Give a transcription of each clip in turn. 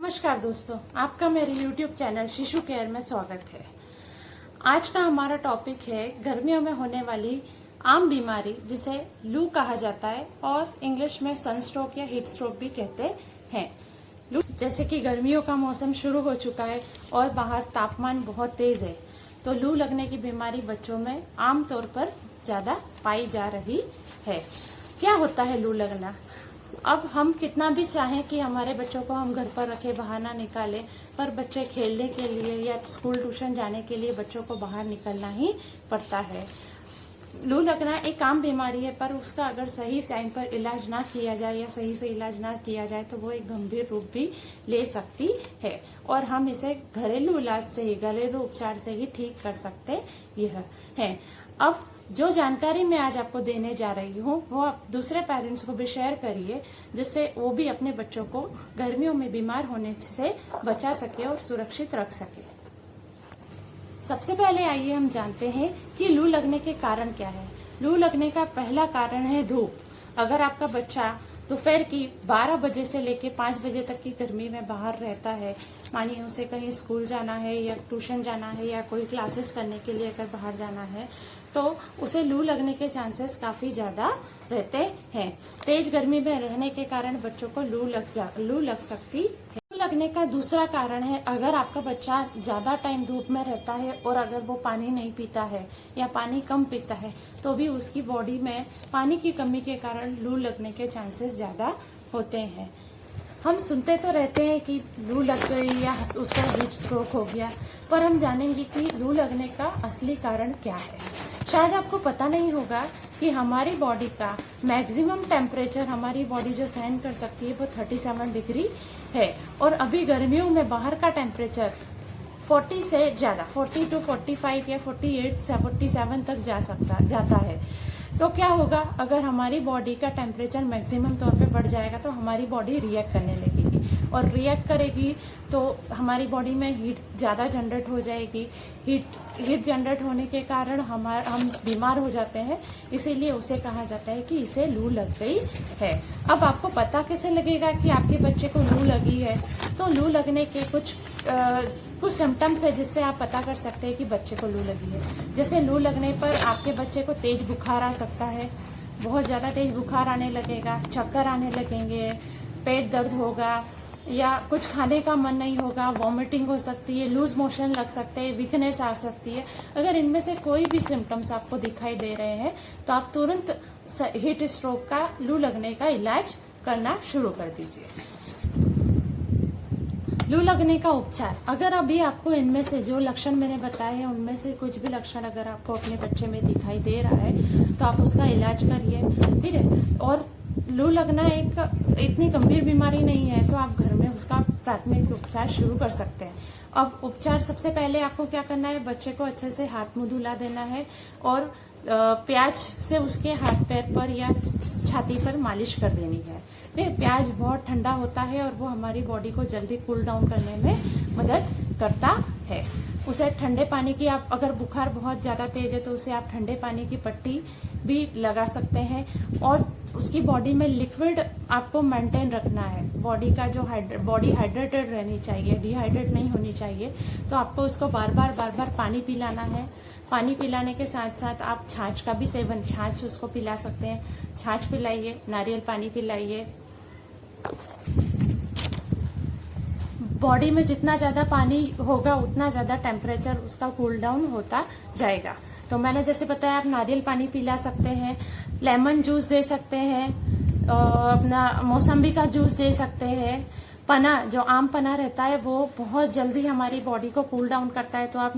नमस्कार दोस्तों, आपका मेरे YouTube चैनल शिशु केयर में स्वागत है। आज का हमारा टॉपिक है गर्मियों में होने वाली आम बीमारी जिसे लू कहा जाता है और इंग्लिश में सनस्ट्रोक या हीट स्ट्रोक भी कहते हैं। लू जैसे कि गर्मियों का मौसम शुरू हो चुका है और बाहर तापमान बहुत तेज है, तो लू लगने की बीमारी बच्चों में आमतौर पर ज्यादा पाई जा रही है। क्या होता है लू लगना? अब हम कितना भी चाहें कि हमारे बच्चों को हम घर पर रखे, बाहर ना निकालें, पर बच्चे खेलने के लिए या स्कूल ट्यूशन जाने के लिए बच्चों को बाहर निकलना ही पड़ता है। लू लगना एक आम बीमारी है, पर उसका अगर सही टाइम पर इलाज ना किया जाए या सही से इलाज ना किया जाए तो वो एक गंभीर रूप भी ले सकती है और हम इसे घरेलू इलाज से ही, घरेलू उपचार से ही ठीक कर सकते यह है। अब जो जानकारी मैं आज आपको देने जा रही हूँ वो आप दूसरे पेरेंट्स को भी शेयर करिए, जिससे वो भी अपने बच्चों को गर्मियों में बीमार होने से बचा सके और सुरक्षित रख सके। सबसे पहले आइए हम जानते हैं कि लू लगने के कारण क्या है। लू लगने का पहला कारण है धूप। अगर आपका बच्चा दोपहर की 12 बजे से लेकर 5 बजे तक की गर्मी में बाहर रहता है, मानिए उसे कहीं स्कूल जाना है या ट्यूशन जाना है या कोई क्लासेस करने के लिए अगर बाहर जाना है, तो उसे लू लगने के चांसेस काफी ज्यादा रहते हैं। तेज गर्मी में रहने के कारण बच्चों को लू लग सकती है। लू लगने का दूसरा कारण है, अगर आपका बच्चा ज्यादा टाइम धूप में रहता है और अगर वो पानी नहीं पीता है या पानी कम पीता है, तो भी उसकी बॉडी में पानी की कमी के कारण लू लगने के चांसेस ज्यादा होते हैं। हम सुनते तो रहते हैं कि लू लग गई या उसको हीट स्ट्रोक हो गया, पर हम जानेंगे कि लू लगने का असली कारण क्या है। शायद आपको पता नहीं होगा कि हमारी बॉडी का मैक्सिमम टेम्परेचर, हमारी बॉडी जो सहन कर सकती है वो 37 डिग्री है और अभी गर्मियों में बाहर का टेम्परेचर 40 से ज्यादा, 40 to 45 या 48 से 47 तक जाता है। तो क्या होगा, अगर हमारी बॉडी का टेम्परेचर मैक्सिमम तौर पे बढ़ जाएगा तो हमारी बॉडी रिएक्ट करने लगेगी और रिएक्ट करेगी तो हमारी बॉडी में हीट ज्यादा जनरेट हो जाएगी। हीट जनरेट होने के कारण हम बीमार हो जाते हैं, इसीलिए उसे कहा जाता है कि इसे लू लग गई है। अब आपको पता कैसे लगेगा कि आपके बच्चे को लू लगी है? तो लू लगने के कुछ सिम्टम्स है जिससे आप पता कर सकते हैं कि बच्चे को लू लगी है। जैसे लू लगने पर आपके बच्चे को तेज बुखार आ सकता है, बहुत ज्यादा तेज बुखार आने लगेगा, चक्कर आने लगेंगे, पेट दर्द होगा या कुछ खाने का मन नहीं होगा, वॉमिटिंग हो सकती है, लूज मोशन लग सकते हैं, वीकनेस आ सकती है। अगर इनमें से कोई भी सिम्टम्स आपको दिखाई दे रहे हैं तो आप तुरंत हीट स्ट्रोक का, लू लगने का इलाज करना शुरू कर दीजिए। लू लगने का उपचार, अगर अभी आपको इनमें से जो लक्षण मैंने बताए हैं उनमें से कुछ भी लक्षण अगर आपको अपने बच्चे में दिखाई दे रहा है तो आप उसका इलाज करिए, ठीक है। और लू लगना एक इतनी गंभीर बीमारी नहीं है तो आप घर में उसका प्राथमिक उपचार शुरू कर सकते हैं। अब उपचार, सबसे पहले आपको क्या करना है, बच्चे को अच्छे से हाथ मुंह धुला देना है और प्याज से उसके हाथ पैर पर या छाती पर मालिश कर देनी है। प्याज बहुत ठंडा होता है और वो हमारी बॉडी को जल्दी कूल डाउन करने में मदद करता है। उसे ठंडे पानी की, आप अगर बुखार बहुत ज्यादा तेज है तो उसे आप ठंडे पानी की पट्टी भी लगा सकते हैं और उसकी बॉडी में लिक्विड आपको मेंटेन रखना है। बॉडी का जो बॉडी हाइड्रेटेड रहनी चाहिए, डिहाइड्रेट नहीं होनी चाहिए। तो आपको उसको बार बार पानी पिलाना है। पानी पिलाने के साथ साथ आप छाछ का भी सेवन, छाछ उसको पिला सकते हैं, छाछ पिलाइए, नारियल पानी पिलाइए। बॉडी में जितना ज्यादा पानी होगा उतना ज्यादा टेम्परेचर उसका कूल डाउन होता जाएगा। तो मैंने जैसे बताया, आप नारियल पानी पिला सकते हैं, लेमन जूस दे सकते हैं, अपना मौसम्बी का जूस दे सकते हैं। पना, जो आम पना रहता है वो बहुत जल्दी हमारी बॉडी को कूल डाउन करता है, तो आप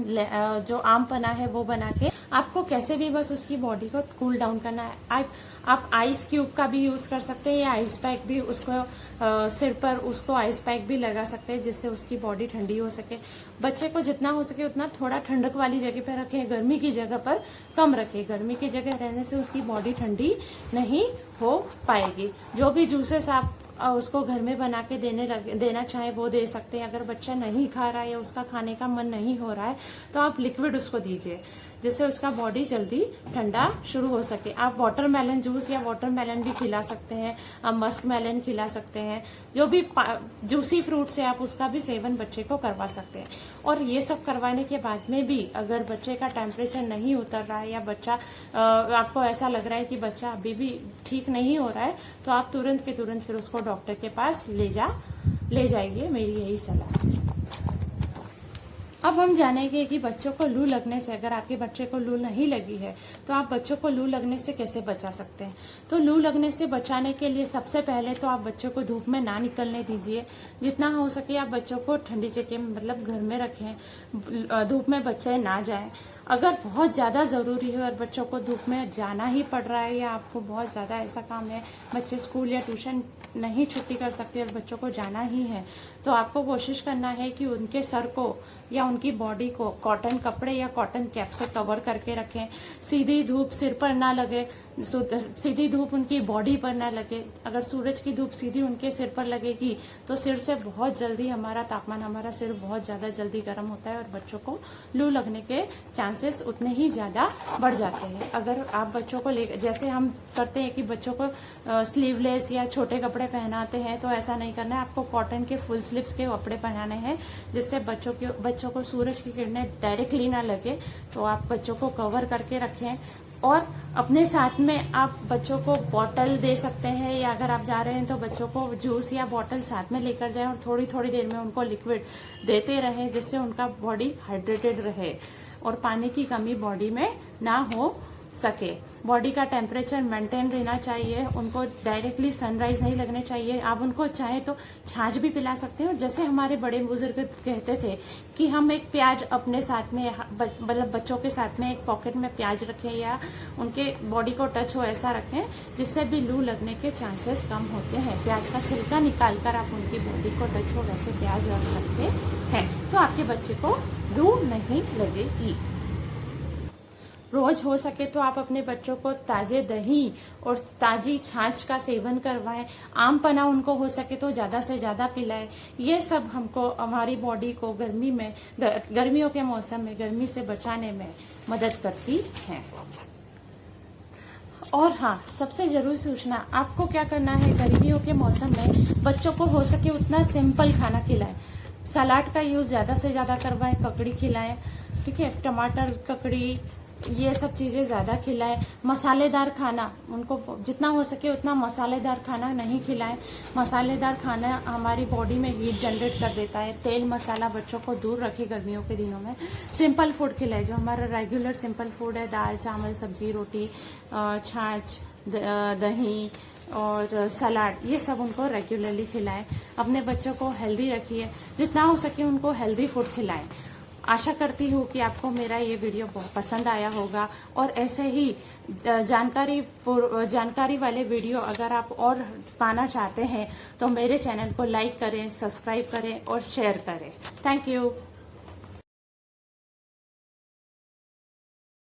जो आम पना है वो बना के, आपको कैसे भी बस उसकी बॉडी को कूल डाउन करना है। आप आइस क्यूब का भी यूज कर सकते हैं या आइस पैक भी, उसको सिर पर उसको आइस पैक भी लगा सकते हैं जिससे उसकी बॉडी ठंडी हो सके। बच्चे को जितना हो सके उतना थोड़ा ठंडक वाली जगह पर रखें, गर्मी की जगह पर कम रखें। गर्मी की जगह रहने से उसकी बॉडी ठंडी नहीं हो पाएगी। जो भी जूसेस आप उसको घर में बना के देना चाहे वो दे सकते हैं। अगर बच्चा नहीं खा रहा है या उसका खाने का मन नहीं हो रहा है तो आप लिक्विड उसको दीजिए, जिससे उसका बॉडी जल्दी ठंडा शुरू हो सके। आप वाटरमेलन जूस या वाटरमेलन भी खिला सकते हैं, आप मस्क मेलन खिला सकते हैं, जो भी जूसी फ्रूट से आप उसका भी सेवन बच्चे को करवा सकते हैं। और ये सब करवाने के बाद में भी अगर बच्चे का टेम्परेचर नहीं उतर रहा है या बच्चा आपको ऐसा लग रहा है कि बच्चा अभी भी ठीक नहीं हो रहा है, तो आप तुरंत के तुरंत फिर उसको डॉक्टर के पास ले जाइए, मेरी यही सलाह है। अब हम जानेंगे कि बच्चों को लू लगने से, अगर आपके बच्चे को लू नहीं लगी है तो आप बच्चों को लू लगने से कैसे बचा सकते हैं। तो लू लगने से बचाने के लिए सबसे पहले तो आप बच्चों को धूप में ना निकलने दीजिए। जितना हो सके आप बच्चों को ठंडी जगह में, मतलब घर में रखें, धूप में बच्चे ना जाएं। अगर बहुत ज्यादा जरूरी है और बच्चों को धूप में जाना ही पड़ रहा है या आपको बहुत ज्यादा ऐसा काम है, बच्चे स्कूल या ट्यूशन नहीं छुट्टी कर सकते और बच्चों को जाना ही है, तो आपको कोशिश करना है कि उनके सर को या उनकी बॉडी को कॉटन कपड़े या कॉटन कैप से कवर करके रखें। सीधी धूप सिर पर ना लगे, सीधी धूप उनकी बॉडी पर ना लगे। अगर सूरज की धूप सीधी उनके सिर पर लगेगी तो सिर से बहुत जल्दी हमारा सिर बहुत ज्यादा जल्दी गर्म होता है और बच्चों को लू लगने के चांसेस उतने ही ज्यादा बढ़ जाते हैं। अगर आप बच्चों को जैसे हम करते हैं कि बच्चों को स्लीवलेस या छोटे कपड़े पहनाते हैं, तो ऐसा नहीं करना है। आपको कॉटन के फुल स्लीव्स के कपड़े पहनाने हैं, जिससे बच्चों को सूरज की किरणें डायरेक्टली ना लगे। तो आप बच्चों को कवर करके रखें और अपने साथ में आप बच्चों को बॉटल दे सकते हैं, या अगर आप जा रहे हैं तो बच्चों को जूस या बॉटल साथ में लेकर जाएं और थोड़ी थोड़ी देर में उनको लिक्विड देते रहें, जिससे उनका बॉडी हाइड्रेटेड रहे और पानी की कमी बॉडी में ना हो सके। बॉडी का टेम्परेचर मेंटेन रहना चाहिए, उनको डायरेक्टली सनराइज नहीं लगने चाहिए। आप उनको चाहे तो छाछ भी पिला सकते हैं। जैसे हमारे बड़े बुजुर्ग कहते थे कि हम एक प्याज अपने साथ में, मतलब बच्चों के साथ में एक पॉकेट में प्याज रखें या उनके बॉडी को टच हो ऐसा रखें, जिससे भी लू लगने के चांसेस कम होते हैं। प्याज का छिलका निकाल कर आप उनकी बॉडी को टच हो वैसे प्याज रख सकते हैं, तो आपके बच्चे को लू नहीं लगेगी। रोज हो सके तो आप अपने बच्चों को ताजे दही और ताजी छाछ का सेवन करवाएं। आम पना उनको हो सके तो ज्यादा से ज्यादा पिलाएं। ये सब हमको हमारी बॉडी को गर्मियों के मौसम में गर्मी से बचाने में मदद करती है। और हाँ, सबसे जरूरी सूचना, आपको क्या करना है, गर्मियों के मौसम में बच्चों को हो सके उतना सिंपल खाना खिलाएं। सलाद का यूज ज्यादा से ज्यादा करवाएं, ककड़ी खिलाएं, ठीक है, टमाटर, ककड़ी, ये सब चीजें ज्यादा खिलाएं। मसालेदार खाना, उनको जितना हो सके उतना मसालेदार खाना नहीं खिलाएं। मसालेदार खाना हमारी बॉडी में हीट जनरेट कर देता है। तेल मसाला बच्चों को दूर रखे गर्मियों के दिनों में। सिंपल फूड खिलाएं, जो हमारा रेगुलर सिंपल फूड है, दाल, चावल, सब्जी, रोटी, छाछ, दही और सलाद, ये सब उनको रेगुलरली खिलाएं। अपने बच्चों को हेल्दी रखिए, जितना हो सके उनको हेल्दी फूड खिलाएं। आशा करती हूँ कि आपको मेरा ये वीडियो बहुत पसंद आया होगा और ऐसे ही जानकारी वाले वीडियो अगर आप और पाना चाहते हैं तो मेरे चैनल को लाइक करें, सब्सक्राइब करें और शेयर करें। Thank you.